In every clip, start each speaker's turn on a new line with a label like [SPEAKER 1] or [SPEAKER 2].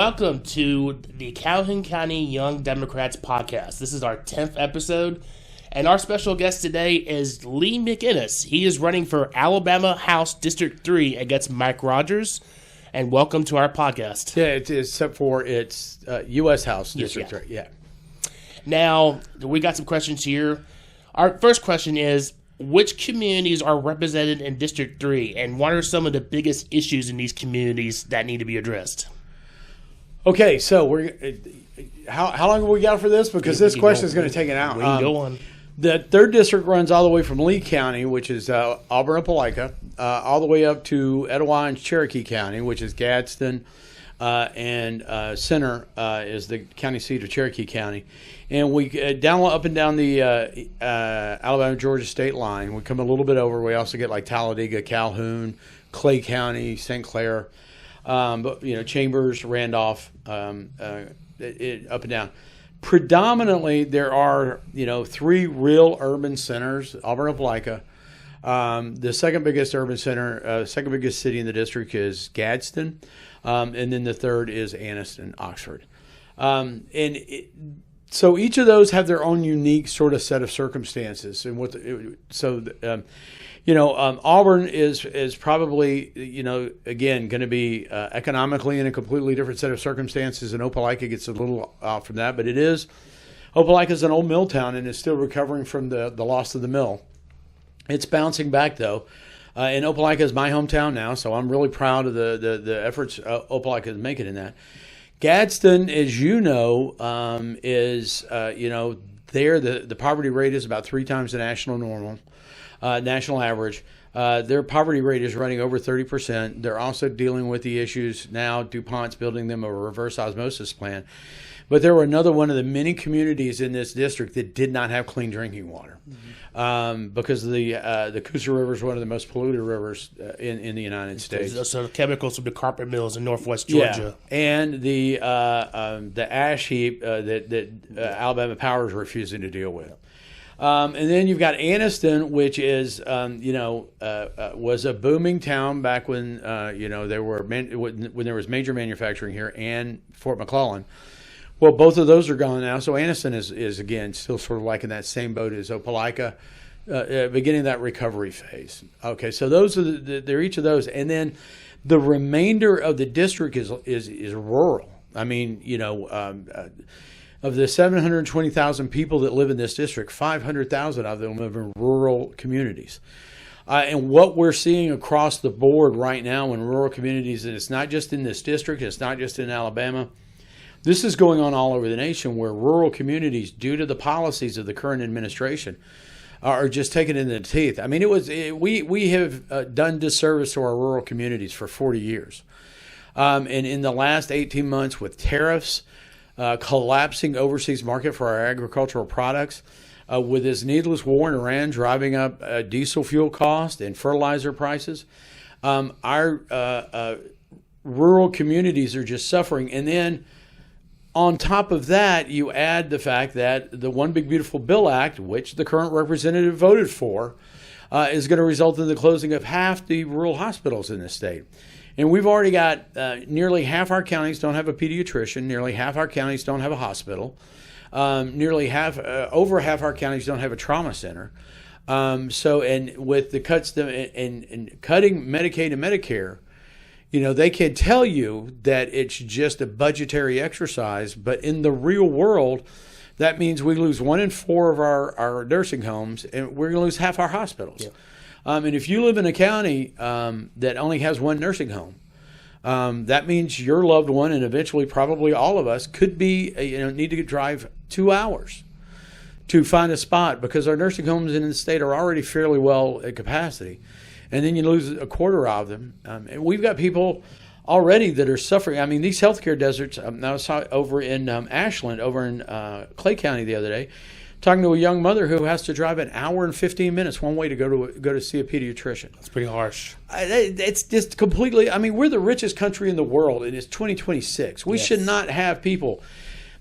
[SPEAKER 1] welcome to the Calhoun County Young Democrats podcast. This is our 10th episode, and our special guest today is Lee McInnis. He is running for Alabama House District 3 against Mike Rogers, and welcome to our podcast.
[SPEAKER 2] Yeah, except for it's U.S. House District 3, yeah.
[SPEAKER 1] Now, we got some questions here. Our first question is, which communities are represented in District 3, and what are some of the biggest issues in these communities that need to be addressed?
[SPEAKER 2] Okay, so how long have we got for this? Because this question is going to take an hour.
[SPEAKER 1] We can go on.
[SPEAKER 2] The 3rd District runs all the way from Lee County, which is Auburn, Opelika, all the way up to Etowah and Cherokee County, which is Gadsden, and Center is the county seat of Cherokee County. And we up and down the Alabama-Georgia state line. We come a little bit over. We also get like Talladega, Calhoun, Clay County, St. Clair, but Chambers, Randolph, up and down. Predominantly, there are 3 real urban centers. Auburn, Opelika. The second biggest urban center, second biggest city in the district is Gadsden, and then the third is Anniston, Oxford. So each of those have their own unique sort of set of circumstances, and Auburn is probably again going to be economically in a completely different set of circumstances, and Opelika gets a little off from that, but Opelika is an old mill town and is still recovering from the loss of the mill. It's bouncing back though, and Opelika is my hometown now, so I'm really proud of the efforts Opelika is making in that. Gadsden, as is there the poverty rate is about 3 times the national average. Their poverty rate is running over 30%. They're also dealing with the issues now. DuPont's building them a reverse osmosis plant. But there were another one of the many communities in this district that did not have clean drinking water, because the Coosa River is one of the most polluted rivers in the United States.
[SPEAKER 1] So the chemicals from the carpet mills in northwest Georgia,
[SPEAKER 2] and the ash heap that Alabama Power is refusing to deal with. And then you've got Anniston, which is was a booming town back when when there was major manufacturing here, and Fort McClellan. Well, both of those are gone now, so Anniston is again still sort of like in that same boat as Opelika, beginning that recovery phase. Okay, so those are they're each of those, and then the remainder of the district is rural. I mean, of the 720,000 people that live in this district, 500,000 of them live in rural communities. And what we're seeing across the board right now in rural communities, and it's not just in this district, it's not just in Alabama. This is going on all over the nation, where rural communities, due to the policies of the current administration, are just taken in the teeth. I mean, we have done disservice to our rural communities for 40 years. And in the last 18 months, with tariffs, collapsing overseas market for our agricultural products, with this needless war in Iran driving up diesel fuel cost and fertilizer prices, our rural communities are just suffering. And then on top of that, you add the fact that the One Big Beautiful Bill Act, which the current representative voted for, is going to result in the closing of half the rural hospitals in this state. And we've already got nearly half our counties don't have a pediatrician. Nearly half our counties don't have a hospital. Over half our counties don't have a trauma center. And with the cuts and cutting Medicaid and Medicare, they can tell you that it's just a budgetary exercise, but in the real world, that means we lose 1 in 4 of our nursing homes, and we're going to lose half our hospitals. Yeah. And if you live in a county that only has 1 nursing home, that means your loved one, and eventually probably all of us, could be need to drive 2 hours to find a spot, because our nursing homes in the state are already fairly well at capacity. And then you lose a quarter of them. And we've got people already that are suffering. I mean, these healthcare deserts. I saw over in Ashland, over in Clay County the other day, talking to a young mother who has to drive an hour and 15 minutes one way to go to see a pediatrician.
[SPEAKER 1] That's pretty harsh.
[SPEAKER 2] It's just completely. I mean, we're the richest country in the world, and it's 2026. We should not have people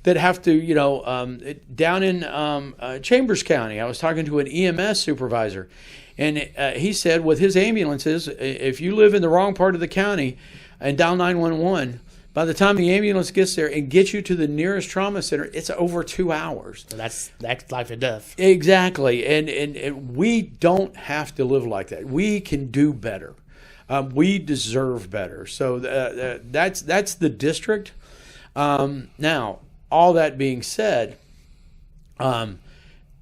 [SPEAKER 2] that have to, down in Chambers County. I was talking to an EMS supervisor. And he said with his ambulances, if you live in the wrong part of the county and dial 911, By the time the ambulance gets there and gets you to the nearest trauma center, it's over 2 hours.
[SPEAKER 1] So that's life and death.
[SPEAKER 2] Exactly. And we don't have to live like that. We can do better. We deserve better. So that's the district. Now, all that being said,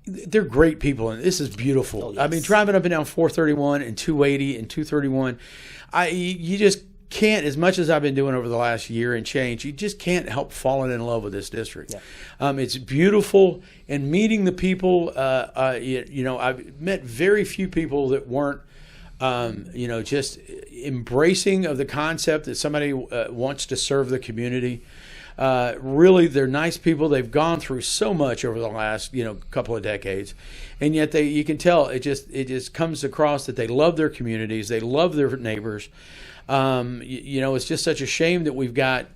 [SPEAKER 2] they're great people, and this is beautiful.
[SPEAKER 1] Oh, yes.
[SPEAKER 2] I mean, driving up and down 431 and 280 and 231, you just can't, as much as I've been doing over the last year and change, you just can't help falling in love with this district. Yeah. It's beautiful, and meeting the people, I've met very few people that weren't, just embracing of the concept that somebody wants to serve the community. Really, they're nice people. They've gone through so much over the last, couple of decades, and yet you can tell it just comes across that they love their communities. They love their neighbors. It's just such a shame that we've got,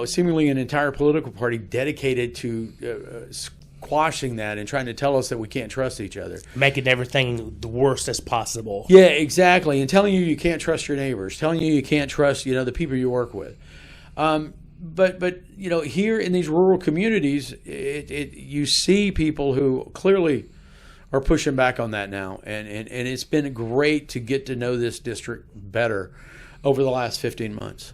[SPEAKER 2] seemingly an entire political party dedicated to squashing that and trying to tell us that we can't trust each other.
[SPEAKER 1] Making everything the worst as possible.
[SPEAKER 2] Yeah, exactly. And telling you can't trust your neighbors, telling you can't trust, the people you work with. But here in these rural communities, you see people who clearly are pushing back on that now. And it's been great to get to know this district better over the last 15 months.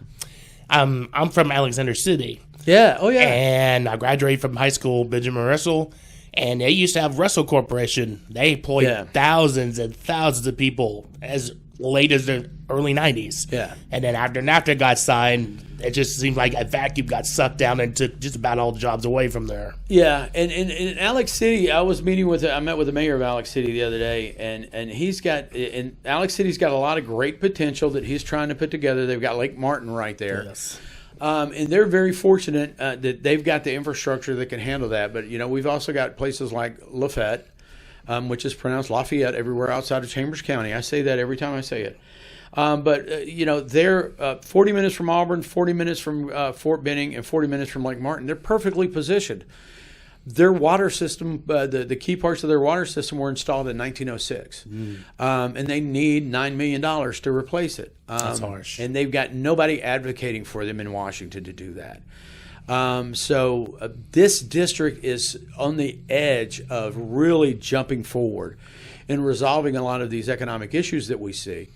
[SPEAKER 1] I'm from Alexander City.
[SPEAKER 2] Yeah. Oh, yeah.
[SPEAKER 1] And I graduated from high school, Benjamin Russell, and they used to have Russell Corporation. They employed thousands and thousands of people as late as the early 90s.
[SPEAKER 2] Yeah.
[SPEAKER 1] And then after NAFTA got signed, it just seemed like a vacuum got sucked down and took just about all the jobs away from there.
[SPEAKER 2] Yeah. And in Alex City, I met with the mayor of Alex City the other day, and Alex City's got a lot of great potential that he's trying to put together. They've got Lake Martin right there.
[SPEAKER 1] Yes.
[SPEAKER 2] And they're very fortunate that they've got the infrastructure that can handle that. But, we've also got places like Lafayette, which is pronounced Lafayette everywhere outside of Chambers County. I say that every time I say it. But they're 40 minutes from Auburn, 40 minutes from Fort Benning, and 40 minutes from Lake Martin. They're perfectly positioned. Their water system, the key parts of their water system were installed in 1906. And they need $9 million to replace it.
[SPEAKER 1] That's harsh.
[SPEAKER 2] And they've got nobody advocating for them in Washington to do that. So this district is on the edge of really jumping forward and resolving a lot of these economic issues that we see.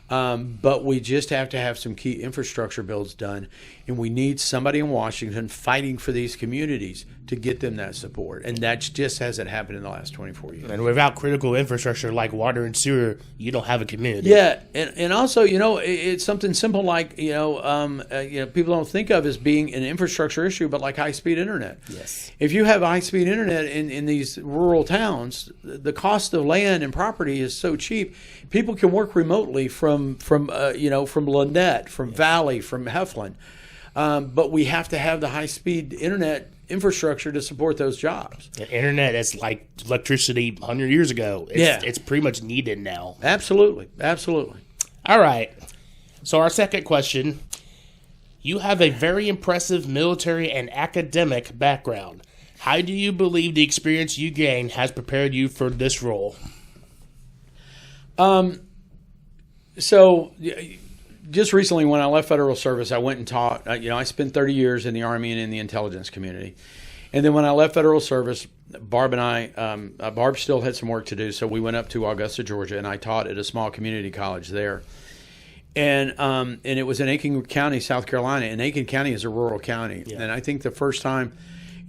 [SPEAKER 2] But we just have to have some key infrastructure builds done, and we need somebody in Washington fighting for these communities to get them that support. And that just hasn't happened in the last 24 years.
[SPEAKER 1] And without critical infrastructure like water and sewer, you don't have a community.
[SPEAKER 2] Yeah, and also, it's something simple like, people don't think of as being an infrastructure issue, but like high-speed internet.
[SPEAKER 1] Yes.
[SPEAKER 2] If you have high-speed internet in these rural towns, the cost of land and property is so cheap, people can work remotely from Lynette, from Valley, from Heflin. But we have to have the high-speed internet infrastructure to support those jobs.
[SPEAKER 1] The internet is like electricity 100 years ago. It's pretty much needed now.
[SPEAKER 2] Absolutely.
[SPEAKER 1] All right. So our second question, you have a very impressive military and academic background. How do you believe the experience you gained has prepared you for this role?
[SPEAKER 2] So just recently when I left federal service, I went and taught. I spent 30 years in the Army and in the intelligence community. And then when I left federal service, Barb and I, Barb still had some work to do, so we went up to Augusta, Georgia, and I taught at a small community college there. And it was in Aiken County, South Carolina, and Aiken County is a rural county. Yeah. And I think the first time,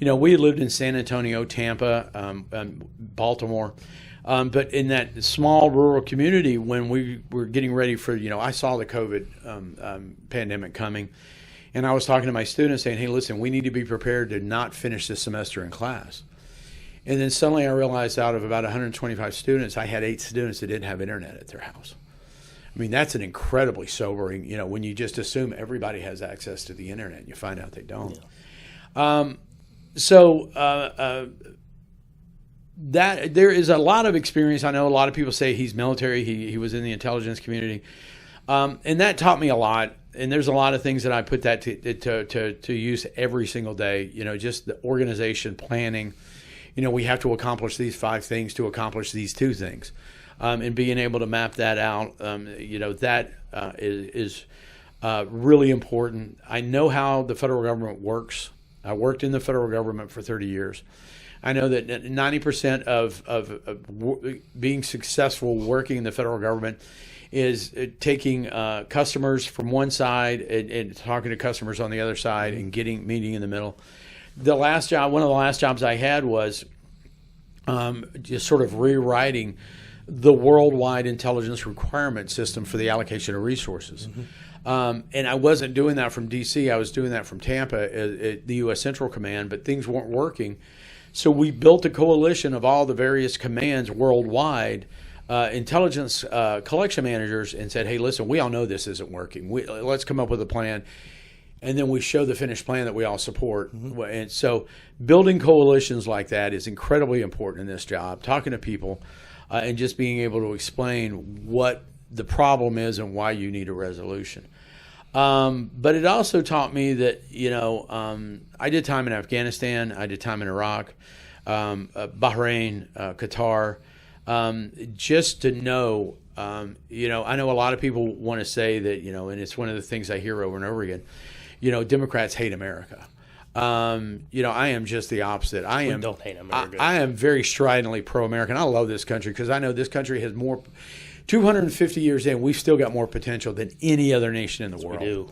[SPEAKER 2] we had lived in San Antonio, Tampa, Baltimore. But in that small rural community, when we were getting ready for, I saw the COVID pandemic coming, and I was talking to my students saying, hey, listen, we need to be prepared to not finish this semester in class. And then suddenly I realized out of about 125 students, I had 8 students that didn't have internet at their house. I mean, that's an incredibly sobering, when you just assume everybody has access to the internet and you find out they don't. Yeah. That there is a lot of experience. I know a lot of people say he's military. He was in the intelligence community, and that taught me a lot. And there's a lot of things that I put that to use every single day. Just the organization, planning. We have to accomplish these 5 things to accomplish these 2 things, and being able to map that out. That is Really important. I know how the federal government works. I worked in the federal government for 30 years. I know that 90% of being successful working in the federal government is taking customers from one side and talking to customers on the other side and meeting in the middle. One of the last jobs I had was just sort of rewriting the worldwide intelligence requirement system for the allocation of resources. And I wasn't doing that from D.C. I was doing that from Tampa at the U.S. Central Command, but things weren't working. So we built a coalition of all the various commands worldwide, intelligence collection managers, and said, hey, listen, we all know this isn't working. Let's come up with a plan. And then we show the finished plan that we all support. And so building coalitions like that is incredibly important in this job, talking to people and just being able to explain what the problem is and why you need a resolution. But it also taught me that, I did time in Afghanistan, I did time in Iraq, Bahrain, Qatar, just to know, I know a lot of people want to say that, and it's one of the things I hear over and over again, Democrats hate America. I am just the opposite.
[SPEAKER 1] We don't hate America.
[SPEAKER 2] I am very stridently pro-American. I love this country because I know this country has more. 250 years in, we've still got more potential than any other nation in the world.
[SPEAKER 1] We do.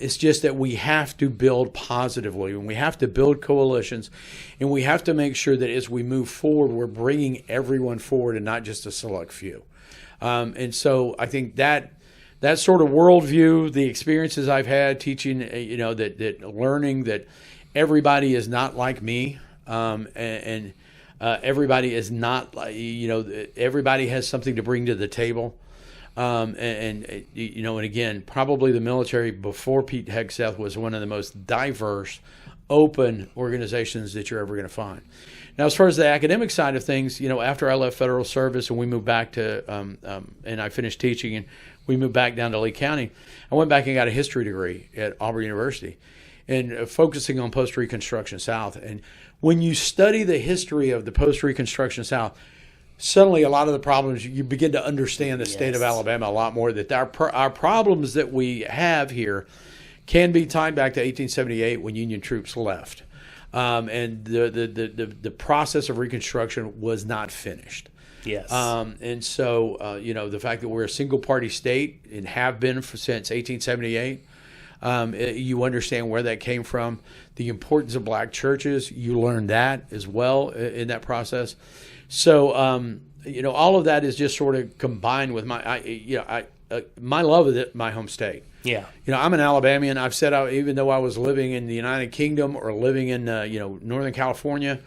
[SPEAKER 2] It's just that we have to build positively, and we have to build coalitions, and we have to make sure that as we move forward, we're bringing everyone forward and not just a select few. And so I think that sort of worldview, the experiences I've had teaching, that learning that everybody is not like me, and everybody is not, everybody has something to bring to the table. And again, probably the military before Pete Hegseth was one of the most diverse, open organizations that you're ever going to find. Now, as far as the academic side of things, after I left federal service and we moved back to, and I finished teaching and we moved back down to Lee County, I went back and got a history degree at Auburn University and focusing on post-Reconstruction South. And when you study the history of the post-Reconstruction South, suddenly a lot of the problems, you begin to understand the state of Alabama a lot more, that our problems that we have here can be tied back to 1878 when Union troops left. And the process of Reconstruction was not finished.
[SPEAKER 1] Yes.
[SPEAKER 2] And so, the fact that we're a single-party state and have been since 1878, you understand where that came from. The importance of black churches, you learn that as well in that process. So, all of that is just sort of combined with my love of my home state.
[SPEAKER 1] Yeah.
[SPEAKER 2] I'm an Alabamian. I've said, even though I was living in the United Kingdom or living in, Northern California,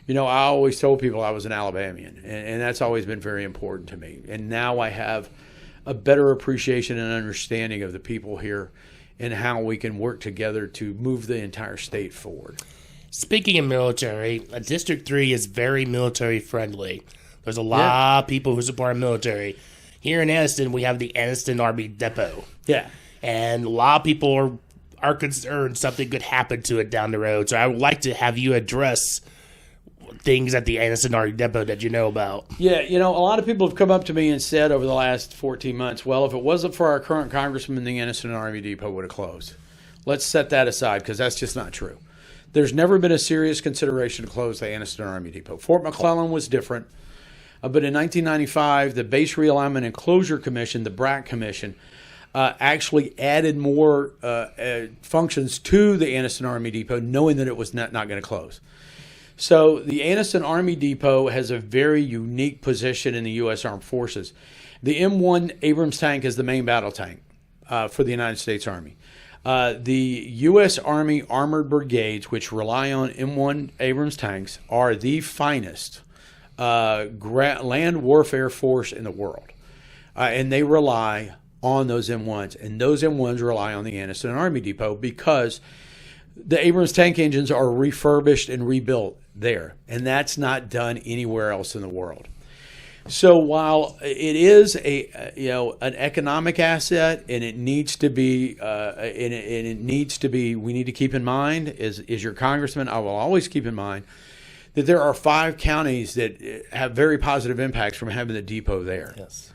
[SPEAKER 2] I always told people I was an Alabamian, and that's always been very important to me. And now I have a better appreciation and understanding of the people here and how we can work together to move the entire state forward.
[SPEAKER 1] Speaking of military, District 3 is very military friendly. There's a lot of people who support our military. Here in Anniston, we have the Anniston Army Depot.
[SPEAKER 2] Yeah.
[SPEAKER 1] And a lot of people are concerned something could happen to it down the road. So I would like to have you address things at the Anniston Army Depot that you know about.
[SPEAKER 2] Yeah, a lot of people have come up to me and said over the last 14 months, well, if it wasn't for our current congressman, the Anniston Army Depot would have closed. Let's set that aside because that's just not true. There's never been a serious consideration to close the Anniston Army Depot. Fort McClellan was different. But in 1995, the Base Realignment and Closure Commission, the BRAC Commission, actually added more functions to the Anniston Army Depot, knowing that it was not going to close. So the Anniston Army Depot has a very unique position in the U.S. Armed Forces. The M1 Abrams tank is the main battle tank for the United States Army. The U.S. Army Armored Brigades, which rely on M1 Abrams tanks, are the finest land warfare force in the world. And they rely on those M1s. And those M1s rely on the Anniston Army Depot because the Abrams tank engines are refurbished and rebuilt there. And that's not done anywhere else in the world. So while it is an economic asset, and it needs to be, we need to keep in mind, as your congressman, I will always keep in mind that there are 5 counties that have very positive impacts from having the depot there.
[SPEAKER 1] Yes.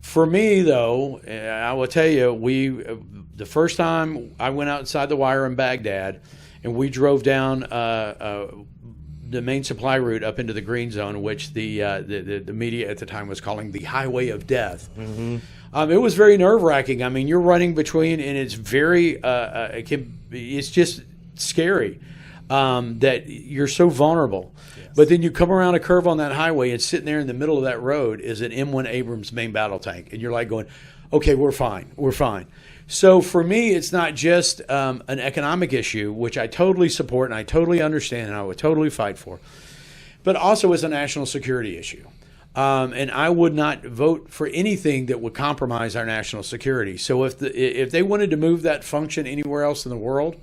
[SPEAKER 2] For me, though, I will tell you, the first time I went outside the wire in Baghdad, and we drove down the main supply route up into the green zone, which the media at the time was calling the highway of death. Mm-hmm. It was very nerve-wracking. I mean, you're running between, and it's very, it's just scary that you're so vulnerable. Yes. But then you come around a curve on that highway, and sitting there in the middle of that road is an M1 Abrams main battle tank, and you're like going, okay, we're fine. So for me, it's not just an economic issue, which I totally support and I totally understand and I would totally fight for, but also it's a national security issue. And I would not vote for anything that would compromise our national security. So if they wanted to move that function anywhere else in the world,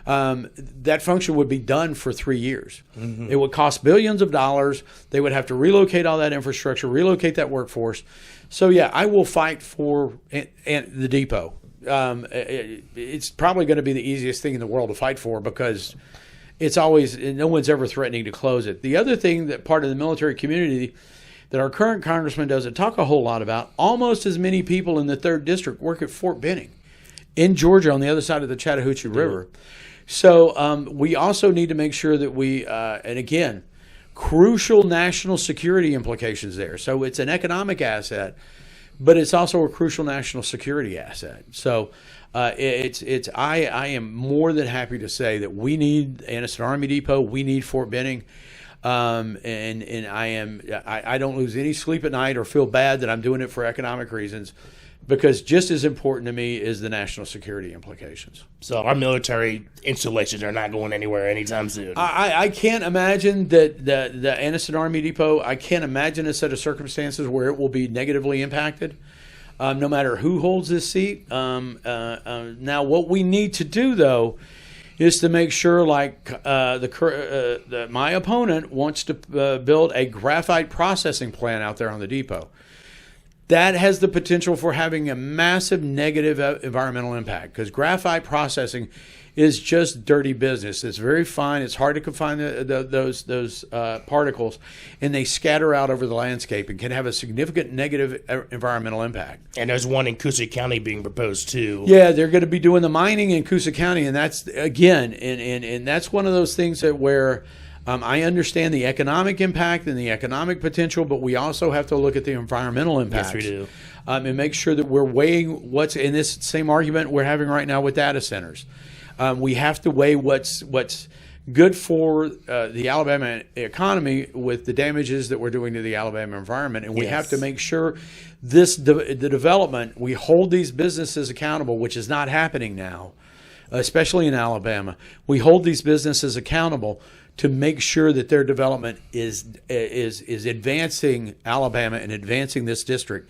[SPEAKER 2] that function would be done for 3 years. Mm-hmm. It would cost billions of dollars. They would have to relocate all that infrastructure, relocate that workforce. So yeah, I will fight for the depot. It's probably going to be the easiest thing in the world to fight for because it's always, no one's ever threatening to close it. The other thing that part of the military community that our current congressman doesn't talk a whole lot about, almost as many people in the 3rd District work at Fort Benning in Georgia on the other side of the Chattahoochee River. So we also need to make sure that we, and again, crucial national security implications there. So it's an economic asset, but it's also a crucial national security asset. So I am more than happy to say that we need Anniston Army Depot, we need Fort Benning, and I don't lose any sleep at night or feel bad that I'm doing it for economic reasons, because just as important to me is the national security implications.
[SPEAKER 1] So our military installations are not going anywhere anytime soon.
[SPEAKER 2] I can't imagine that the Anniston Army Depot, I can't imagine a set of circumstances where it will be negatively impacted, no matter who holds this seat. Now, what we need to do, though, is to make sure, like my opponent wants to build a graphite processing plant out there on the depot. That has the potential for having a massive negative environmental impact, because graphite processing is just dirty business. It's very fine. It's hard to confine those particles, and they scatter out over the landscape and can have a significant negative environmental impact.
[SPEAKER 1] And there's one in Coosa County being proposed too.
[SPEAKER 2] Yeah, they're going to be doing the mining in Coosa County, and that's again, and that's one of those things that where. I understand the economic impact and the economic potential, but we also have to look at the environmental impacts.
[SPEAKER 1] Yes, we do.
[SPEAKER 2] And make sure that we're weighing what's in this same argument we're having right now with data centers. We have to weigh what's good for the Alabama economy with the damages that we're doing to the Alabama environment. And we have to make sure the development, we hold these businesses accountable, which is not happening now, especially in Alabama. We hold these businesses accountable to make sure that their development is advancing Alabama and advancing this district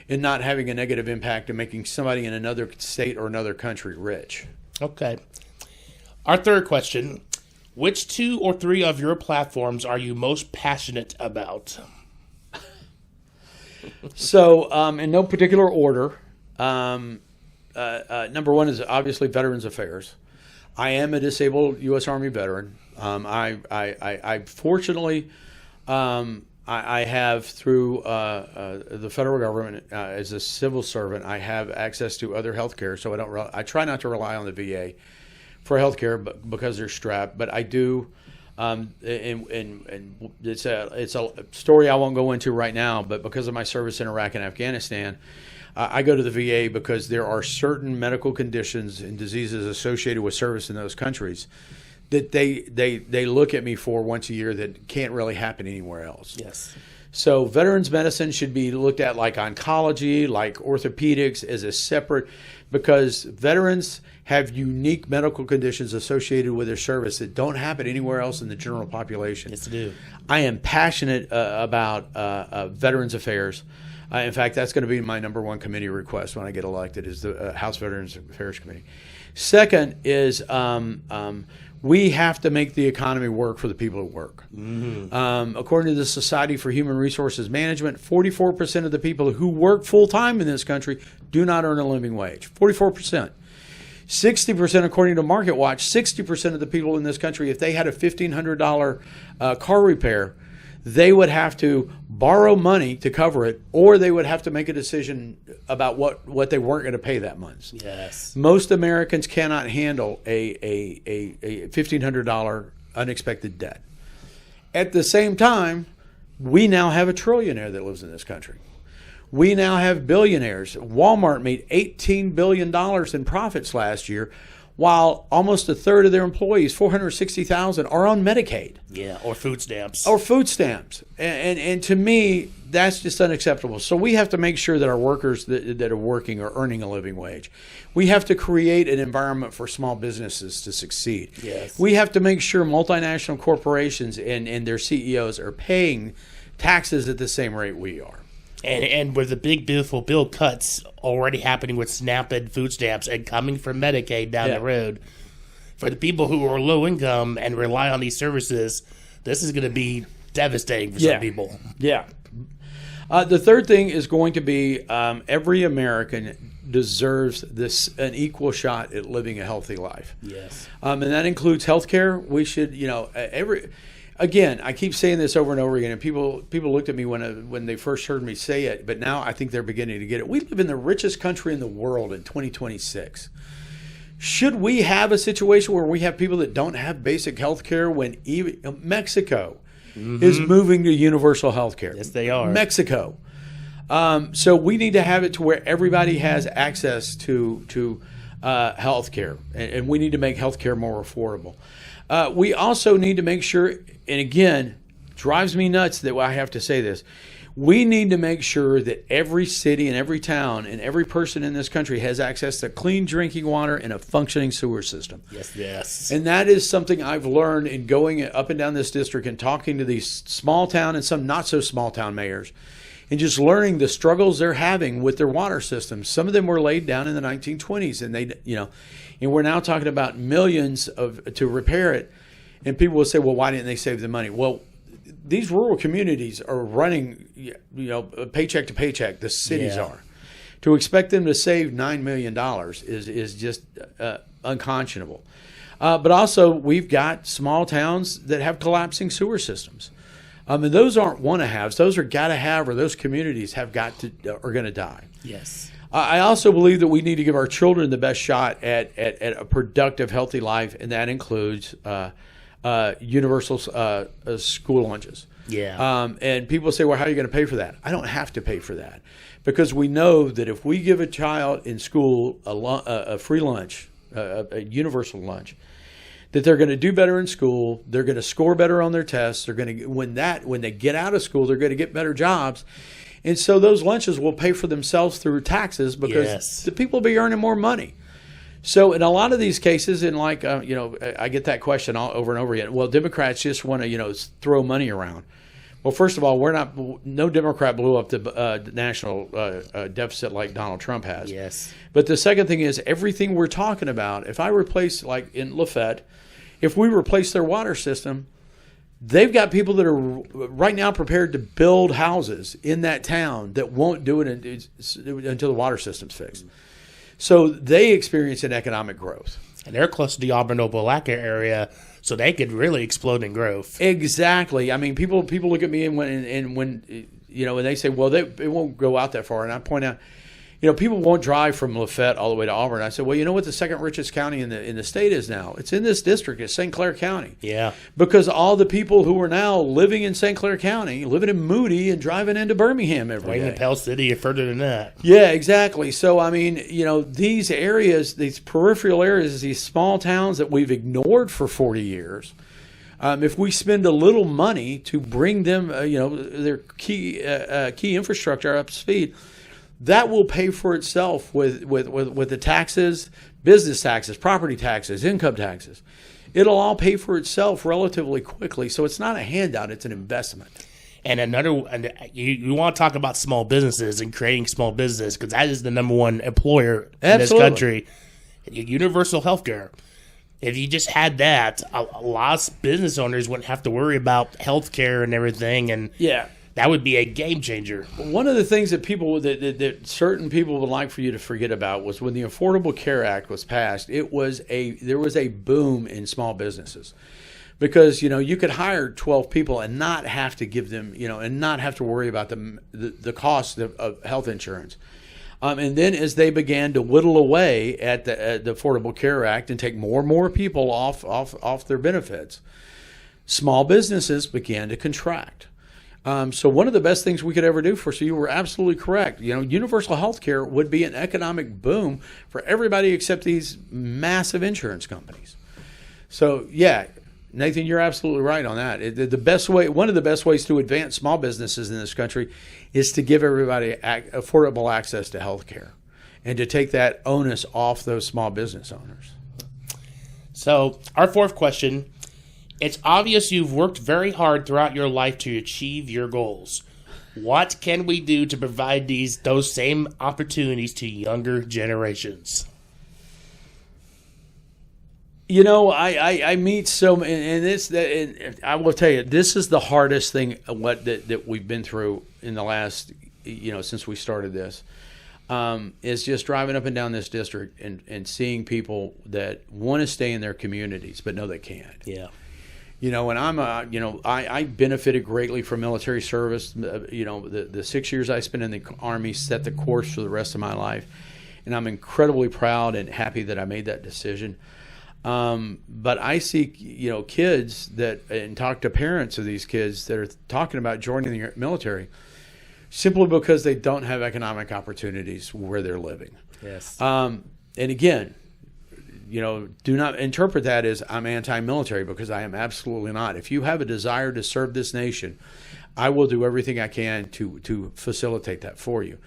[SPEAKER 2] and not having a negative impact and making somebody in another state or another country rich.
[SPEAKER 1] Okay. Our third question, which 2 or 3 of your platforms are you most passionate about?
[SPEAKER 2] So, in no particular order, number one is obviously Veterans Affairs. I am a disabled U.S. Army veteran. I fortunately, I have through the federal government as a civil servant, I have access to other health care. So I try not to rely on the VA for health care, but because they're strapped. But I do, and it's a story I won't go into right now. But because of my service in Iraq and Afghanistan, I go to the VA because there are certain medical conditions and diseases associated with service in those countries that they look at me for once a year that can't really happen anywhere else.
[SPEAKER 1] Yes.
[SPEAKER 2] So veterans medicine should be looked at like oncology, like orthopedics as a separate, because veterans have unique medical conditions associated with their service that don't happen anywhere else in the general population.
[SPEAKER 1] Yes, they do.
[SPEAKER 2] I am passionate about Veterans Affairs. In fact, that's going to be my number one committee request when I get elected is the House Veterans Affairs Committee. Second is we have to make the economy work for the people who work. Mm-hmm. According to the Society for Human Resources Management, 44% of the people who work full-time in this country do not earn a living wage. 44%. 60%, according to Market Watch, 60% of the people in this country, if they had a $1,500 car repair, they would have to borrow money to cover it, or they would have to make a decision about what they weren't going to pay that month.
[SPEAKER 1] Yes.
[SPEAKER 2] Most Americans cannot handle a $1,500 unexpected debt. At the same time, we now have a trillionaire that lives in this country. We now have billionaires. Walmart made $18 billion in profits last year, while almost a third of their employees, 460,000, are on Medicaid.
[SPEAKER 1] Yeah, or food stamps.
[SPEAKER 2] And to me, that's just unacceptable. So we have to make sure that our workers that are working are earning a living wage. We have to create an environment for small businesses to succeed.
[SPEAKER 1] Yes.
[SPEAKER 2] We have to make sure multinational corporations and their CEOs are paying taxes at the same rate we are.
[SPEAKER 1] And with the big, beautiful bill cuts already happening with SNAP and food stamps and coming from Medicaid down the road, for the people who are low income and rely on these services, this is going to be devastating for some people.
[SPEAKER 2] Yeah. The third thing is going to be every American deserves an equal shot at living a healthy life.
[SPEAKER 1] Yes.
[SPEAKER 2] And that includes health care. We should, Again, I keep saying this over and over again, and people looked at me when they first heard me say it, but now I think they're beginning to get it. We live in the richest country in the world in 2026. Should we have a situation where we have people that don't have basic health care when even Mexico is moving to universal health care?
[SPEAKER 1] Yes, they are.
[SPEAKER 2] Mexico. So we need to have it to where everybody has access to health care, and we need to make health care more affordable. We also need to make sure, and again, drives me nuts that I have to say this, we need to make sure that every city and every town and every person in this country has access to clean drinking water and a functioning sewer system.
[SPEAKER 1] Yes.
[SPEAKER 2] And that is something I've learned in going up and down this district and talking to these small town and some not so small town mayors, and just learning the struggles they're having with their water systems. Some of them were laid down in the 1920s, and and we're now talking about millions to repair it. And people will say, well, why didn't they save the money? Well, these rural communities are running, paycheck to paycheck. The cities are. To expect them to save $9 million is just unconscionable. But also, we've got small towns that have collapsing sewer systems. And those aren't want-to-haves. Those are got-to-have, or those communities are going to die.
[SPEAKER 1] Yes.
[SPEAKER 2] I also believe that we need to give our children the best shot at a productive, healthy life, and that includes universal school lunches.
[SPEAKER 1] Yeah.
[SPEAKER 2] And people say, well, how are you going to pay for that? I don't have to pay for that, because we know that if we give a child in school a free lunch, a universal lunch, that they're going to do better in school, they're going to score better on their tests, they're going to when they get out of school, they're going to get better jobs. And so those lunches will pay for themselves through taxes, because the people will be earning more money. So in a lot of these cases, and I get that question over and over again. Well, Democrats just want to, throw money around. Well, first of all, no Democrat blew up the national deficit like Donald Trump has.
[SPEAKER 1] Yes.
[SPEAKER 2] But the second thing is, everything we're talking about, if I replace, like in Lafayette, if we replace their water system, they've got people that are right now prepared to build houses in that town that won't do it until the water system's fixed. So they experience an economic growth.
[SPEAKER 1] And they're close to the Auburn-Opelika area, so they could really explode in growth.
[SPEAKER 2] Exactly. I mean, people look at me and when they say, well, it won't go out that far. And I point out, people won't drive from Lafayette all the way to Auburn. I said, well, you know what the second richest county in the state is now? It's in this district. It's St. Clair County.
[SPEAKER 1] Yeah.
[SPEAKER 2] Because all the people who are now living in St. Clair County, living in Moody and driving into Birmingham every day.
[SPEAKER 1] In Pell City or further than that.
[SPEAKER 2] Yeah, exactly. So, I mean, these areas, these peripheral areas, these small towns that we've ignored for 40 years, if we spend a little money to bring them, their key infrastructure up to speed, that will pay for itself with the taxes, business taxes, property taxes, income taxes. It'll all pay for itself relatively quickly. So it's not a handout; it's an investment.
[SPEAKER 1] And you want to talk about small businesses and creating small business, because that is the number one employer in this country. Universal health care. If you just had that, a lot of business owners wouldn't have to worry about health care and everything. And that would be a game changer.
[SPEAKER 2] One of the things that that certain people would like for you to forget about was when the Affordable Care Act was passed. There was a boom in small businesses. because you could hire 12 people and not have to give them and not have to worry about the cost of health insurance. And then as they began to whittle away at the Affordable Care Act and take more and more people off their benefits, small businesses began to contract. So one of the best things we could ever do so you were absolutely correct. Universal health care would be an economic boom for everybody except these massive insurance companies. So, yeah, Nathan, you're absolutely right on that. One of the best ways to advance small businesses in this country is to give everybody affordable access to health care and to take that onus off those small business owners.
[SPEAKER 1] So our fourth question, it's obvious you've worked very hard throughout your life to achieve your goals. What can we do to provide those same opportunities to younger generations?
[SPEAKER 2] I meet so, and I will tell you, this is the hardest thing that we've been through in the last, since we started this, is just driving up and down this district and seeing people that want to stay in their communities but know they can't.
[SPEAKER 1] Yeah.
[SPEAKER 2] And I benefited greatly from military service. The 6 years I spent in the Army set the course for the rest of my life, and I'm incredibly proud and happy that I made that decision. But I see, kids and talk to parents of these kids that are talking about joining the military simply because they don't have economic opportunities where they're living.
[SPEAKER 1] Yes.
[SPEAKER 2] And again, do not interpret that as I'm anti-military, because I am absolutely not. If you have a desire to serve this nation, I will do everything I can to facilitate that for you.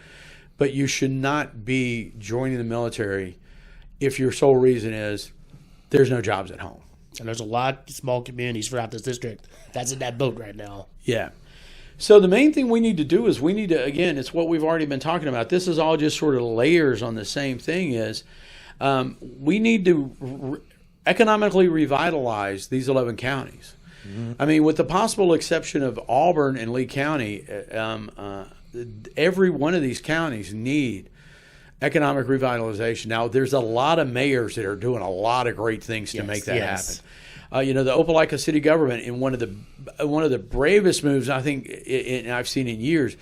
[SPEAKER 2] But you should not be joining the military if your sole reason is there's no jobs at home.
[SPEAKER 1] And there's a lot of small communities throughout this district that's in that boat right now.
[SPEAKER 2] Yeah. So the main thing we need to do is again, it's what we've already been talking about. This is all just sort of layers on the same thing is we need to economically revitalize these 11 counties. Mm-hmm. I mean, with the possible exception of Auburn and Lee County, every one of these counties need economic revitalization. Now, there's a lot of mayors that are doing a lot of great things to make that happen. The Opelika city government, in one of the bravest moves I think I've seen in years,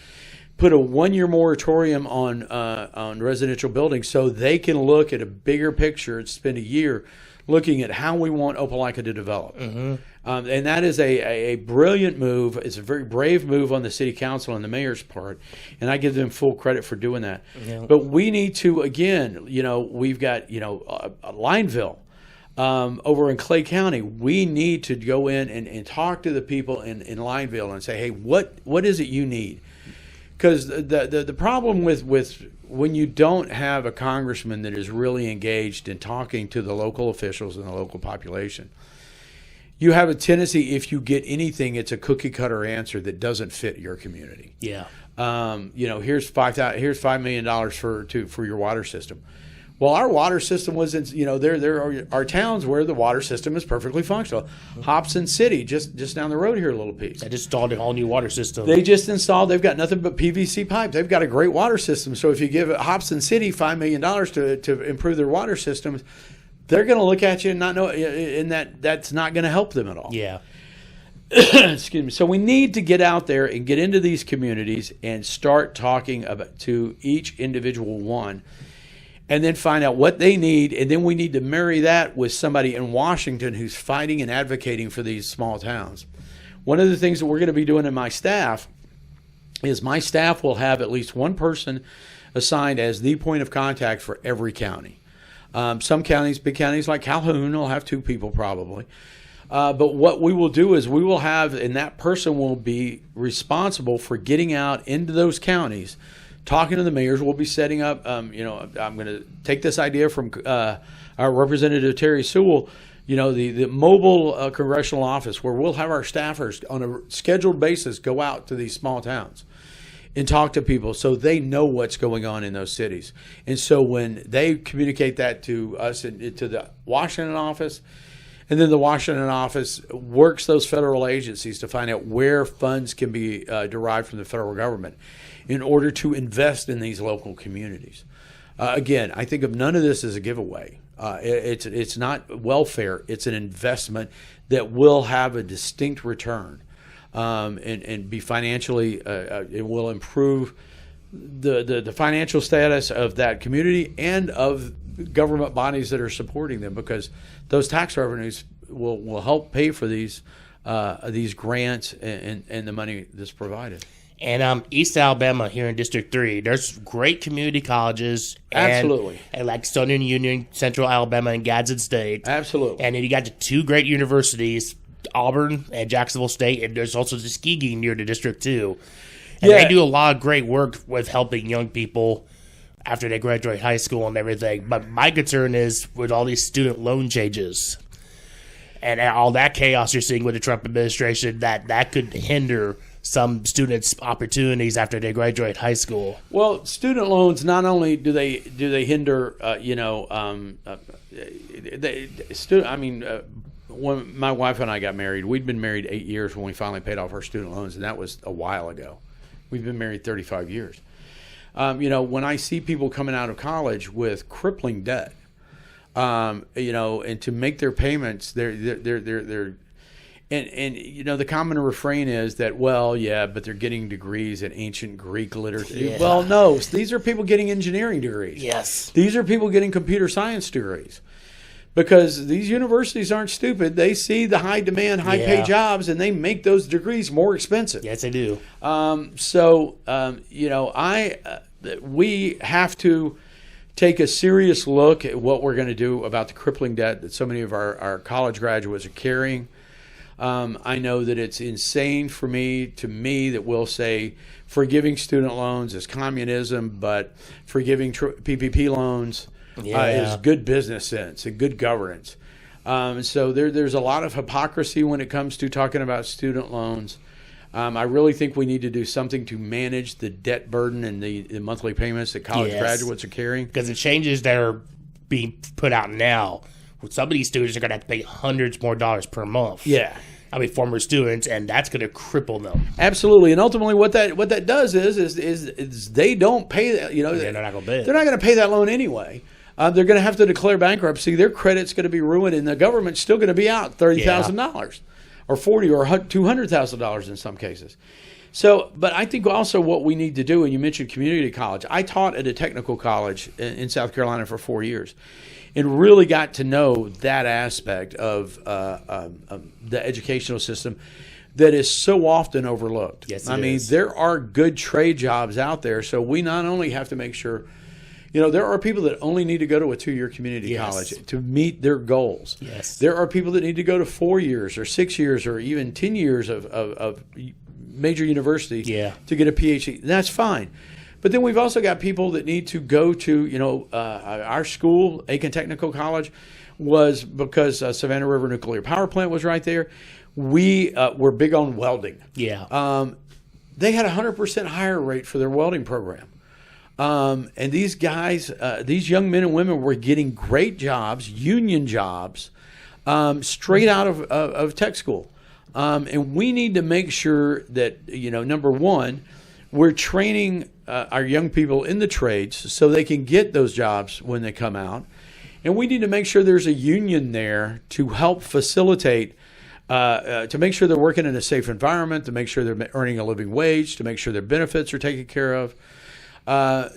[SPEAKER 2] put a 1-year moratorium on residential buildings so they can look at a bigger picture and spend a year looking at how we want Opelika to develop. Mm-hmm. And that is a brilliant move. It's a very brave move on the city council and the mayor's part, and I give them full credit for doing that. Yeah. But we need to, again, we've got, Lineville over in Clay County. We need to go in and talk to the people in Lineville and say, hey, what is it you need? Because the problem with when you don't have a congressman that is really engaged in talking to the local officials and the local population, you have a tendency, if you get anything, it's a cookie cutter answer that doesn't fit your community.
[SPEAKER 1] Yeah.
[SPEAKER 2] Here's $5 million for your water system. Well, our water system wasn't. There are towns where the water system is perfectly functional. Hobson City, just down the road here, a little piece.
[SPEAKER 1] They just installed a whole new water system.
[SPEAKER 2] They've got nothing but PVC pipes. They've got a great water system. So if you give Hobson City $5 million to improve their water systems, they're going to look at you and not know, and that's not going to help them at all.
[SPEAKER 1] Yeah.
[SPEAKER 2] Excuse me. So we need to get out there and get into these communities and start talking to each individual one, and then find out what they need, and then we need to marry that with somebody in Washington who's fighting and advocating for these small towns. One of the things that we're going to be doing in my staff is my staff will have at least one person assigned as the point of contact for every county. Some counties, big counties like Calhoun, will have 2 people probably. But what we will do is we will have, and that person will be responsible for getting out into those counties, talking to the mayors. We'll be setting up, I'm going to take this idea from our Representative Terry Sewell, the mobile congressional office, where we'll have our staffers on a scheduled basis go out to these small towns and talk to people so they know what's going on in those cities. And so when they communicate that to us and to the Washington office, and then the Washington office works those federal agencies to find out where funds can be derived from the federal government in order to invest in these local communities. Again, I think of none of this as a giveaway. It's not welfare. It's an investment that will have a distinct return, and be financially. It will improve the financial status of that community and of government bodies that are supporting them, because those tax revenues will help pay for these grants and the money that's provided.
[SPEAKER 1] And East Alabama here in District 3, there's great community colleges.
[SPEAKER 2] Absolutely.
[SPEAKER 1] And like Southern Union, Central Alabama, and Gadsden State.
[SPEAKER 2] Absolutely.
[SPEAKER 1] And then you got the two great universities, Auburn and Jacksonville State, and there's also Tuskegee near the District too. And they do a lot of great work with helping young people after they graduate high school and everything. But my concern is with all these student loan changes and all that chaos you're seeing with the Trump administration, that could hinder some students' opportunities after they graduate high school.
[SPEAKER 2] Well, student loans, not only do they hinder, when my wife and I got married, we'd been married 8 years when we finally paid off our student loans, and that was a while ago. We've been married 35 years. When I see people coming out of college with crippling debt, and to make their payments, the common refrain is that, well, yeah, but they're getting degrees in ancient Greek literature. Yeah. Well, no, these are people getting engineering degrees.
[SPEAKER 1] Yes.
[SPEAKER 2] These are people getting computer science degrees. Because these universities aren't stupid. They see the high demand, high pay jobs, and they make those degrees more expensive.
[SPEAKER 1] Yes, they do.
[SPEAKER 2] We have to take a serious look at what we're going to do about the crippling debt that so many of our college graduates are carrying. I know that it's insane to me that we'll say forgiving student loans is communism, but forgiving PPP loans is good business sense and good governance. So there's a lot of hypocrisy when it comes to talking about student loans. I really think we need to do something to manage the debt burden and the monthly payments that college graduates are carrying.
[SPEAKER 1] Because the changes that are being put out now, some of these students are going to have to pay hundreds more dollars per month.
[SPEAKER 2] Yeah.
[SPEAKER 1] Former students, and that's going to cripple them.
[SPEAKER 2] Absolutely, and ultimately, what that does is they don't pay that.
[SPEAKER 1] They're not going to pay.
[SPEAKER 2] They're not going to pay that loan anyway. They're going to have to declare bankruptcy. Their credit's going to be ruined, and the government's still going to be out $30,000 or $40,000 or $200,000 in some cases. So, but I think also what we need to do, and you mentioned community college. I taught at a technical college in South Carolina for 4 years, and really got to know that aspect of the educational system that is so often overlooked.
[SPEAKER 1] Yes,
[SPEAKER 2] I mean, there are good trade jobs out there, so we not only have to make sure, there are people that only need to go to a 2-year community college to meet their goals.
[SPEAKER 1] Yes.
[SPEAKER 2] There are people that need to go to 4 years or 6 years or even 10 years of major university to get a PhD. That's fine. But then we've also got people that need to go to, our school, Aiken Technical College, was because Savannah River Nuclear Power Plant was right there. We were big on welding.
[SPEAKER 1] Yeah.
[SPEAKER 2] They had a 100% hire rate for their welding program. And these guys, these young men and women were getting great jobs, union jobs, straight out of tech school. And we need to make sure that, number one, we're training our young people in the trades so they can get those jobs when they come out. And we need to make sure there's a union there to help facilitate, to make sure they're working in a safe environment, to make sure they're earning a living wage, to make sure their benefits are taken care of.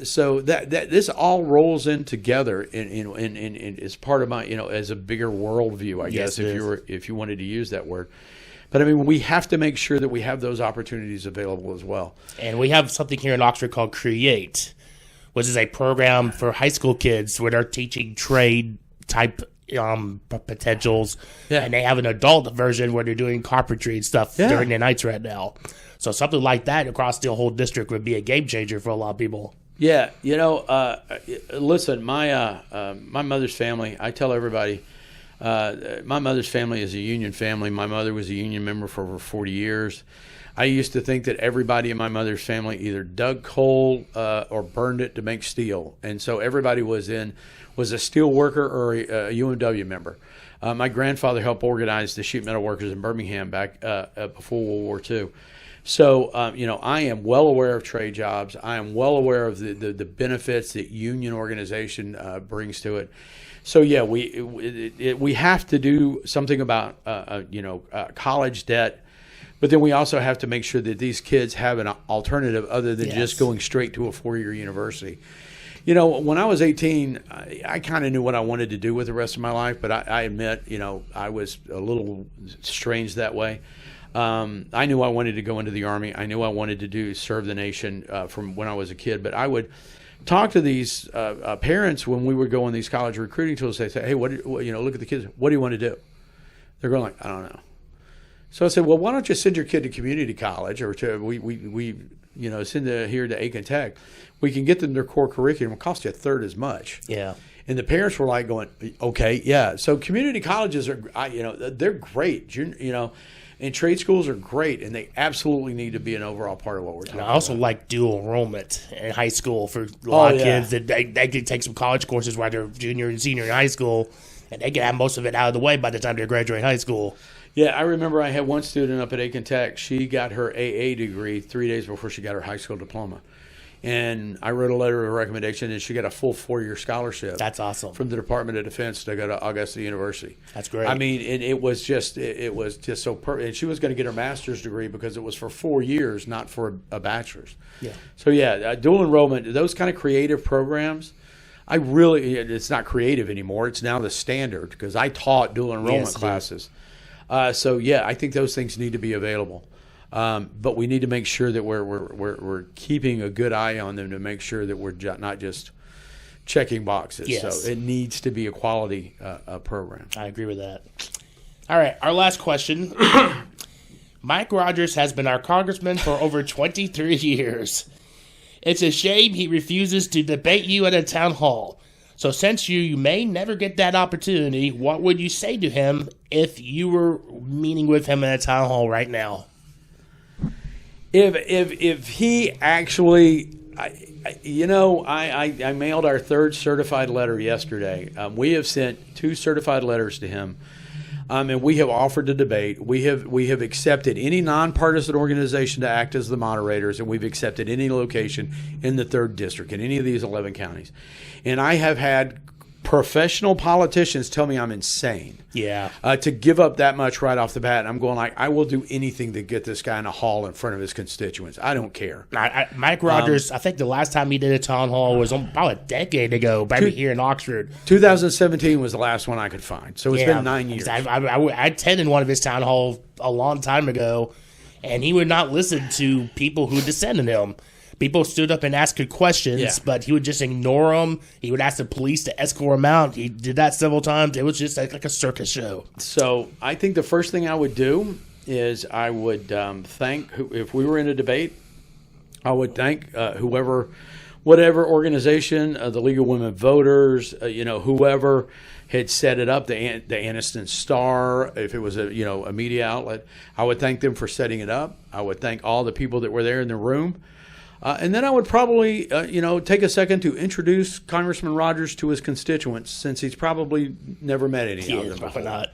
[SPEAKER 2] So that this all rolls in together in as part of my, as a bigger worldview, I guess, if you wanted to use that word. But we have to make sure that we have those opportunities available as well.
[SPEAKER 1] And we have something here in Oxford called Create, which is a program for high school kids where they're teaching trade type potentials. Yeah. And they have an adult version where they're doing carpentry and stuff during the nights right now. So something like that across the whole district would be a game changer for a lot of people.
[SPEAKER 2] Yeah, listen, my mother's family, I tell everybody, my mother's family is a union family. My mother was a union member for over 40 years. I used to think that everybody in my mother's family either dug coal or burned it to make steel. And so everybody was a steel worker or a UMW member. My grandfather helped organize the sheet metal workers in Birmingham back before World War II. So, I am well aware of trade jobs. I am well aware of the benefits that union organization brings to it. So, yeah, we have to do something about, college debt. But then we also have to make sure that these kids have an alternative other than just going straight to a 4-year university. When I was 18, I kind of knew what I wanted to do with the rest of my life, but I admit, I was a little strange that way. I knew I wanted to go into the Army. I knew I wanted to serve the nation from when I was a kid. But I would talk to these parents when we would go on these college recruiting tools. They say, "Hey, look at the kids. What do you want to do?" They're going like, "I don't know." So I said, "Well, why don't you send your kid to community college or to send them here to Aiken Tech? We can get them their core curriculum. It'll cost you a third as much."
[SPEAKER 1] Yeah.
[SPEAKER 2] And the parents were like going, "Okay, yeah." So community colleges are, they're great. And trade schools are great, and they absolutely need to be an overall part of what we're talking about.
[SPEAKER 1] I also like dual enrollment in high school for a lot of kids that they could take some college courses while they're junior and senior in high school, and they can have most of it out of the way by the time they graduate high school.
[SPEAKER 2] Yeah, I remember I had one student up at Aiken Tech. She got her AA degree 3 days before she got her high school diploma. And I wrote a letter of recommendation, and she got a full 4-year scholarship.
[SPEAKER 1] That's awesome.
[SPEAKER 2] From the Department of Defense to go to Augusta University.
[SPEAKER 1] That's great.
[SPEAKER 2] I mean, it was just so perfect. And she was going to get her master's degree because it was for 4 years, not for a bachelor's.
[SPEAKER 1] Yeah.
[SPEAKER 2] So, dual enrollment, those kind of creative programs, it's not creative anymore. It's now the standard because I taught dual enrollment classes. I think those things need to be available. But we need to make sure that we're keeping a good eye on them to make sure that we're not just checking boxes.
[SPEAKER 1] Yes.
[SPEAKER 2] So it needs to be a quality program.
[SPEAKER 1] I agree with that. All right, our last question. Mike Rogers has been our congressman for over 23 years. It's a shame he refuses to debate you at a town hall. So since you may never get that opportunity, what would you say to him if you were meeting with him in a town hall right now?
[SPEAKER 2] If he actually, I mailed our 3rd certified letter yesterday. We have sent 2 certified letters to him, and we have offered to debate. We have accepted any nonpartisan organization to act as the moderators, and we've accepted any location in the 3rd district in any of these 11 counties. And I have had professional politicians tell me I'm insane.
[SPEAKER 1] Yeah.
[SPEAKER 2] To give up that much right off the bat. And I'm going like, I will do anything to get this guy in a hall in front of his constituents. I don't care.
[SPEAKER 1] Mike Rogers, I think the last time he did a town hall was about a decade ago, maybe here in Oxford.
[SPEAKER 2] 2017 was the last one I could find. So it's been 9 years.
[SPEAKER 1] I attended one of his town halls a long time ago, and he would not listen to people who dissented him. People stood up and asked questions, but he would just ignore them. He would ask the police to escort him out. He did that several times. It was just like a circus show. So
[SPEAKER 2] I think the first thing I would do is I would thank, if we were in a debate, I would thank whatever organization, the League of Women Voters, whoever had set it up, the Anniston Star, if it was a media outlet, I would thank them for setting it up. I would thank all the people that were there in the room. And then I would probably, take a second to introduce Congressman Rogers to his constituents, since he's probably never met any of them before.
[SPEAKER 1] Not.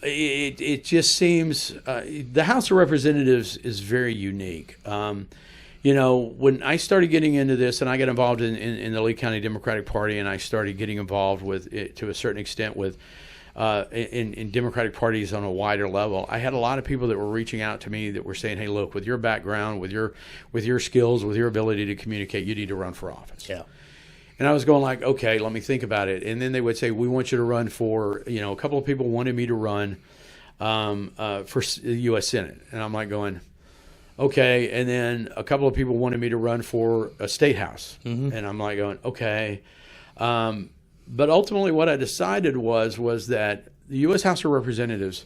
[SPEAKER 2] It just seems the House of Representatives is very unique. When I started getting into this, and I got involved in the Lee County Democratic Party, and I started getting involved with it to a certain extent with in Democratic parties on a wider level, I had a lot of people that were reaching out to me that were saying, "Hey, look, with your background, with your skills, with your ability to communicate, you need to run for office."
[SPEAKER 1] Yeah.
[SPEAKER 2] And I was going like, "Okay, let me think about it." And then they would say, "We want you to run for," a couple of people wanted me to run for the U.S. Senate, and I'm like going, "Okay." And then a couple of people wanted me to run for a state house, and I'm like going, "Okay." But ultimately what I decided was that the U.S. House of Representatives,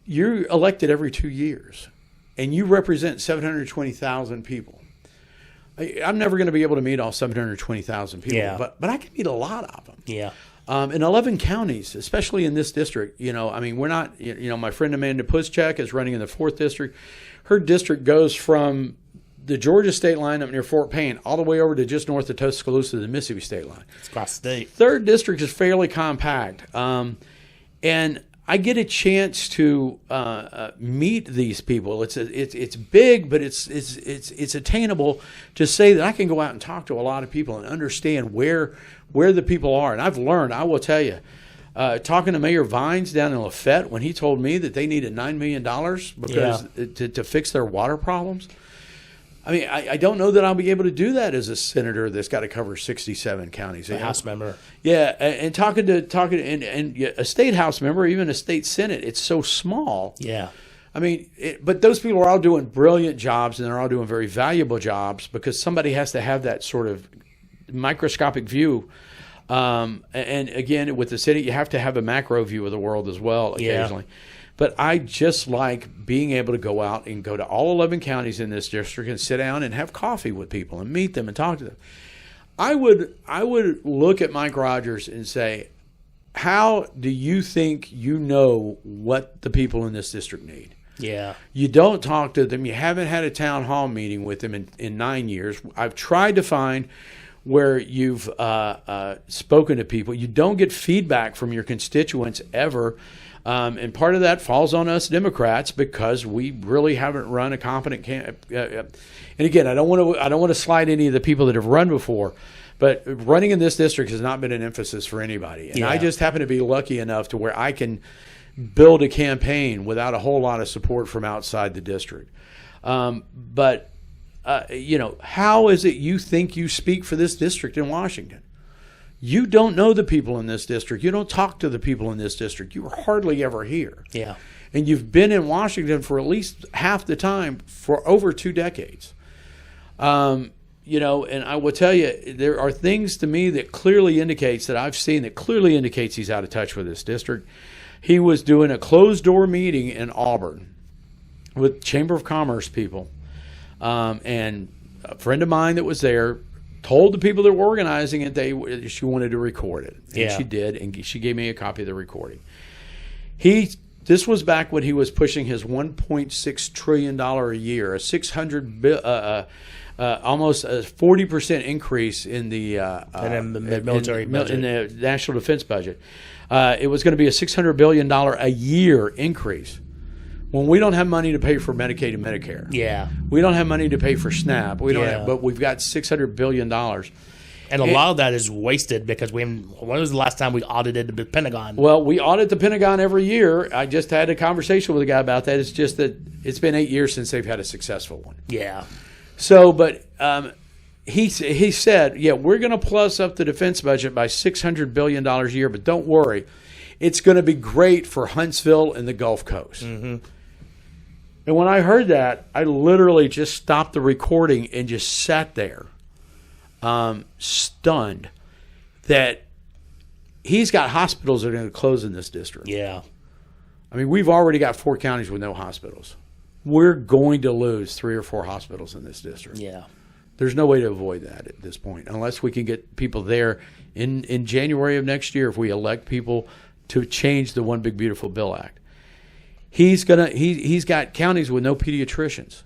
[SPEAKER 2] you're elected every 2 years, and you represent 720,000 people. I'm never going to be able to meet all 720,000 people, but I can meet a lot of them.
[SPEAKER 1] Yeah.
[SPEAKER 2] In 11 counties, especially in this district, we're not, my friend Amanda Puszczak is running in the 4th district. Her district goes from the Georgia state line up near Fort Payne all the way over to just north of Tuscaloosa, the Mississippi state line.
[SPEAKER 1] It's across the state.
[SPEAKER 2] 3rd district is fairly compact. And I get a chance to meet these people. It's big, but it's attainable to say that I can go out and talk to a lot of people and understand where the people are. And I've learned, I will tell you, talking to Mayor Vines down in Lafayette when he told me that they needed $9 million because to fix their water problems. I mean, I don't know that I'll be able to do that as a senator that's got to cover 67 counties.
[SPEAKER 1] A House member.
[SPEAKER 2] Yeah, and talking to a state House member, even a state Senate, it's so small.
[SPEAKER 1] Yeah.
[SPEAKER 2] I mean, but those people are all doing brilliant jobs, and they're all doing very valuable jobs because somebody has to have that sort of microscopic view. And again, with the city, you have to have a macro view of the world as well occasionally. Yeah. But I just like being able to go out and go to all 11 counties in this district and sit down and have coffee with people and meet them and talk to them. I would look at Mike Rogers and say, how do you think you know what the people in this district need?
[SPEAKER 1] Yeah.
[SPEAKER 2] You don't talk to them. You haven't had a town hall meeting with them in 9 years. I've tried to find where you've spoken to people. You don't get feedback from your constituents ever. And part of that falls on us Democrats because we really haven't run a competent and again, I don't want to slide any of the people that have run before, but running in this district has not been an emphasis for anybody. And I just happen to be lucky enough to where I can build a campaign without a whole lot of support from outside the district. But how is it you think you speak for this district in Washington? You don't know the people in this district. You don't talk to the people in this district. You are hardly ever here.
[SPEAKER 1] Yeah.
[SPEAKER 2] And you've been in Washington for at least half the time for over 2 decades. And I will tell you, there are things to me that clearly indicates that I've seen that clearly indicates he's out of touch with this district. He was doing a closed-door meeting in Auburn with Chamber of Commerce people. And a friend of mine that was there told the people that were organizing it she wanted to record it. And she did, and she gave me a copy of the recording. This was back when he was pushing his $1.6 trillion a year, almost a 40% increase in the
[SPEAKER 1] military budget.
[SPEAKER 2] In the national defense budget. It was going to be a $600 billion a year increase. When we don't have money to pay for Medicaid and Medicare.
[SPEAKER 1] Yeah.
[SPEAKER 2] We don't have money to pay for SNAP. But we've got $600 billion.
[SPEAKER 1] And a lot of that is wasted because when was the last time we audited the Pentagon?
[SPEAKER 2] Well, we audit the Pentagon every year. I just had a conversation with a guy about that. It's just that it's been 8 years since they've had a successful one.
[SPEAKER 1] Yeah.
[SPEAKER 2] So, but he said, we're going to plus up the defense budget by $600 billion a year, but don't worry. It's going to be great for Huntsville and the Gulf Coast. Mm-hmm. And when I heard that, I literally just stopped the recording and just sat there, stunned that he's got hospitals that are going to close in this district.
[SPEAKER 1] Yeah.
[SPEAKER 2] I mean, we've already got 4 counties with no hospitals. We're going to lose 3 or 4 hospitals in this district.
[SPEAKER 1] Yeah.
[SPEAKER 2] There's no way to avoid that at this point, unless we can get people there in January of next year if we elect people to change the One Big Beautiful Bill Act. He's got counties with no pediatricians.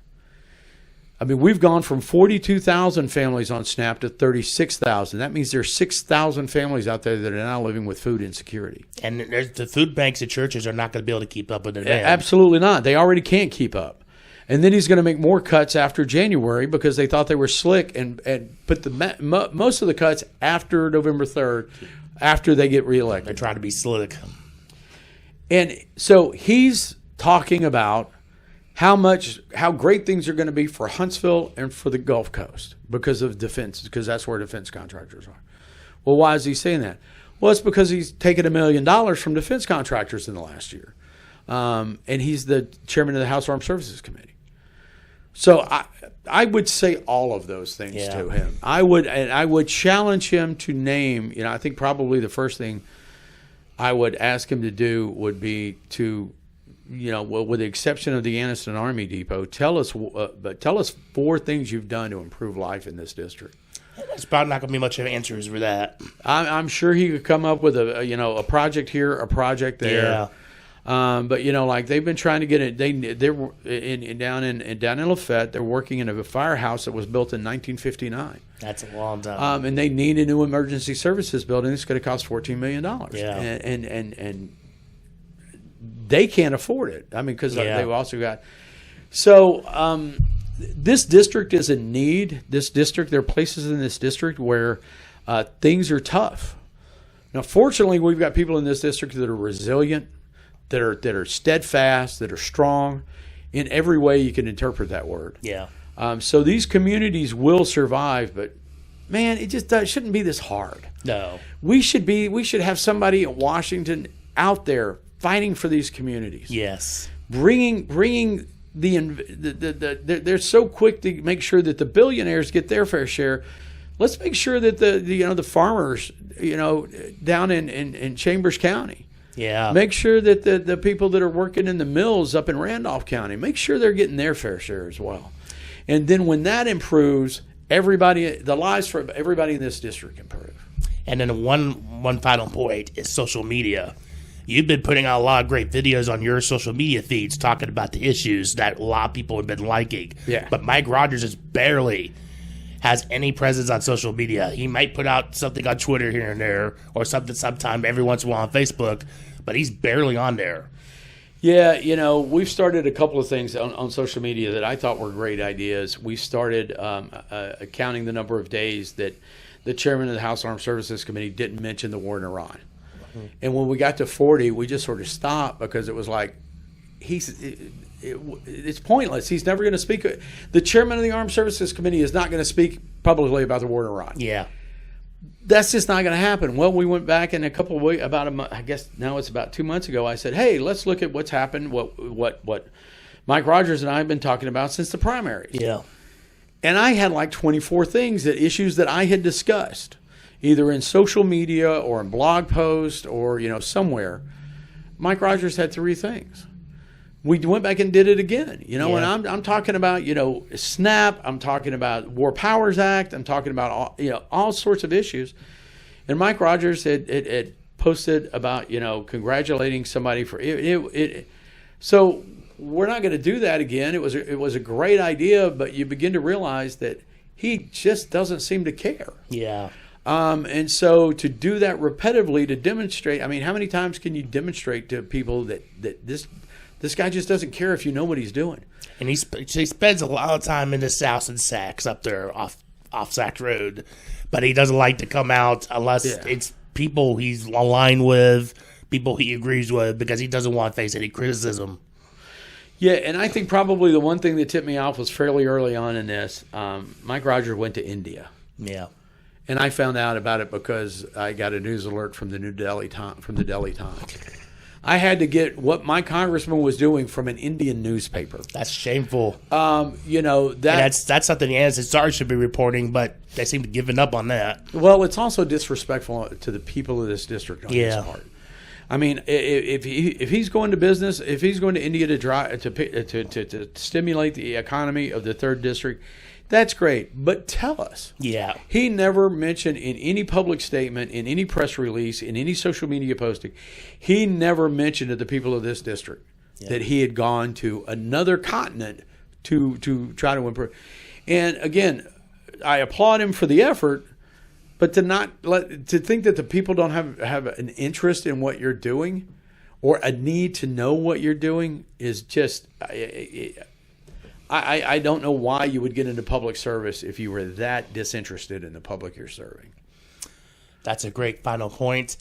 [SPEAKER 2] I mean, we've gone from 42,000 families on SNAP to 36,000. That means there's 6,000 families out there that are now living with food insecurity.
[SPEAKER 1] And the food banks at churches are not going to be able to keep up with their demand.
[SPEAKER 2] Absolutely not. They already can't keep up. And then he's going to make more cuts after January because they thought they were slick and put most of the cuts after November 3rd, after they get reelected.
[SPEAKER 1] They're trying to be slick.
[SPEAKER 2] And so he's talking about how great things are going to be for Huntsville and for the Gulf Coast because of defense, because that's where defense contractors are. Well, why is he saying that? Well, it's because he's taken $1 million from defense contractors in the last year. And he's the chairman of the House Armed Services Committee. So I would say all of those things to him. I would challenge him to name, I think probably the first thing I would ask him to do would be to, with the exception of the Anniston Army Depot, tell us 4 things you've done to improve life in this district.
[SPEAKER 1] There's probably not going to be much of answers for that.
[SPEAKER 2] I'm sure he could come up with a project here, a project there.
[SPEAKER 1] Yeah.
[SPEAKER 2] But like they've been trying to get it. They're down in Lafayette. They're working in a firehouse that was built in 1959.
[SPEAKER 1] That's a long time.
[SPEAKER 2] And they need a new emergency services building. It's going to cost $14 million.
[SPEAKER 1] Yeah.
[SPEAKER 2] And they can't afford it. I mean, because they've also got. So this district is in need. This district, there are places in this district where things are tough. Now, fortunately, we've got people in this district that are resilient, that are steadfast, that are strong, in every way you can interpret that word.
[SPEAKER 1] Yeah.
[SPEAKER 2] So these communities will survive, but man, it just shouldn't be this hard.
[SPEAKER 1] No.
[SPEAKER 2] We should have somebody in Washington out there fighting for these communities.
[SPEAKER 1] Yes.
[SPEAKER 2] Bringing they're so quick to make sure that the billionaires get their fair share. Let's make sure that the farmers, down in Chambers County.
[SPEAKER 1] Yeah.
[SPEAKER 2] Make sure that the people that are working in the mills up in Randolph County, make sure they're getting their fair share as well. And then when that improves, the lives for everybody in this district improve.
[SPEAKER 1] And then one final point is social media. You've been putting out a lot of great videos on your social media feeds talking about the issues that a lot of people have been liking.
[SPEAKER 2] Yeah.
[SPEAKER 1] But Mike Rogers is barely has any presence on social media. He might put out something on Twitter here and there or something sometime every once in a while on Facebook, but he's barely on there.
[SPEAKER 2] Yeah, we've started a couple of things on social media that I thought were great ideas. We started counting the number of days that the chairman of the House Armed Services Committee didn't mention the war in Iran. Mm-hmm. And when we got to 40, we just sort of stopped because it was like, it's pointless. He's never going to speak. The chairman of the Armed Services Committee is not going to speak publicly about the war in Iran.
[SPEAKER 1] Yeah.
[SPEAKER 2] That's just not going to happen. Well, we went back in a couple of weeks, about a month, I guess now it's about 2 months ago. I said, hey, let's look at what's happened, what Mike Rogers and I have been talking about since the primaries.
[SPEAKER 1] Yeah.
[SPEAKER 2] And I had like 24 issues that I had discussed, either in social media or in blog posts or, somewhere. Mike Rogers had 3 things. We went back and did it again, and I'm talking about, SNAP, I'm talking about War Powers Act, I'm talking about all sorts of issues. And Mike Rogers had posted about, congratulating somebody for it. So we're not going to do that again. It was a great idea, but you begin to realize that he just doesn't seem to care.
[SPEAKER 1] Yeah.
[SPEAKER 2] And so to do that repetitively, to demonstrate, I mean, how many times can you demonstrate to people that this guy just doesn't care if you know what he's doing?
[SPEAKER 1] And he spends a lot of time in this house in Saks up there off Saks Road, but he doesn't like to come out unless it's people he's aligned with, people he agrees with, because he doesn't want to face any criticism.
[SPEAKER 2] Yeah, and I think probably the one thing that tipped me off was fairly early on in this. Mike Rogers went to India.
[SPEAKER 1] Yeah.
[SPEAKER 2] And I found out about it because I got a news alert from the Delhi Times. I had to get what my congressman was doing from an Indian newspaper.
[SPEAKER 1] That's shameful.
[SPEAKER 2] That's
[SPEAKER 1] something the NSSR should be reporting, but they seem to have given up on that.
[SPEAKER 2] Well, it's also disrespectful to the people of this district on his part. I mean, if he's going to business, if he's going to India to stimulate the economy of the 3rd district, that's great. But tell us.
[SPEAKER 1] Yeah.
[SPEAKER 2] He never mentioned in any public statement, in any press release, in any social media posting, he never mentioned to the people of this district that he had gone to another continent to try to improve. And again, I applaud him for the effort, but to think that the people don't have an interest in what you're doing or a need to know what you're doing is just I don't know why you would get into public service if you were that disinterested in the public you're serving.
[SPEAKER 1] That's a great final point.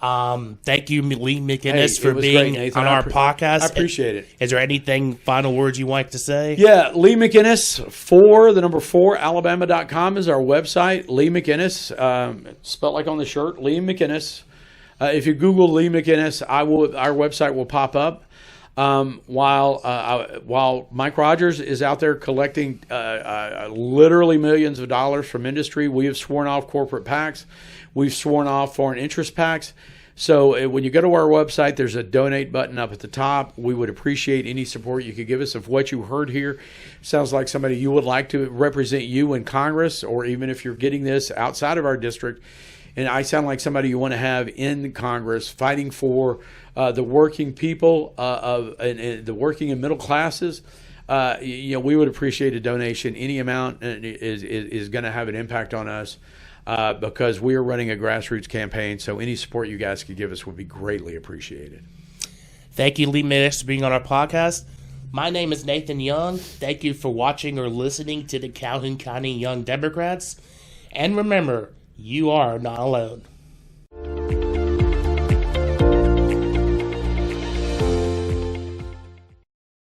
[SPEAKER 1] Thank you, Lee McInnis, for being on our podcast.
[SPEAKER 2] I appreciate it.
[SPEAKER 1] Is there anything, final words you like to say?
[SPEAKER 2] Yeah, Lee McInnis, 4 Alabama.com is our website. Lee McInnis, spelled like on the shirt, Lee McInnis. If you Google Lee McInnis, our website will pop up. While Mike Rogers is out there collecting literally millions of dollars from industry, we have sworn off corporate PACs. We've sworn off foreign interest PACs. So when you go to our website, there's a donate button up at the top. We would appreciate any support you could give us. If what you heard here sounds like somebody you would like to represent you in Congress, or even if you're getting this outside of our district, and I sound like somebody you want to have in Congress fighting for the working people and the working and middle classes, we would appreciate a donation. Any amount is going to have an impact on us because we are running a grassroots campaign. So any support you guys could give us would be greatly appreciated.
[SPEAKER 1] Thank you, Lee McInnis, for being on our podcast. My name is Nathan Young. Thank you for watching or listening to the Calhoun County Young Democrats. And remember, you are not alone.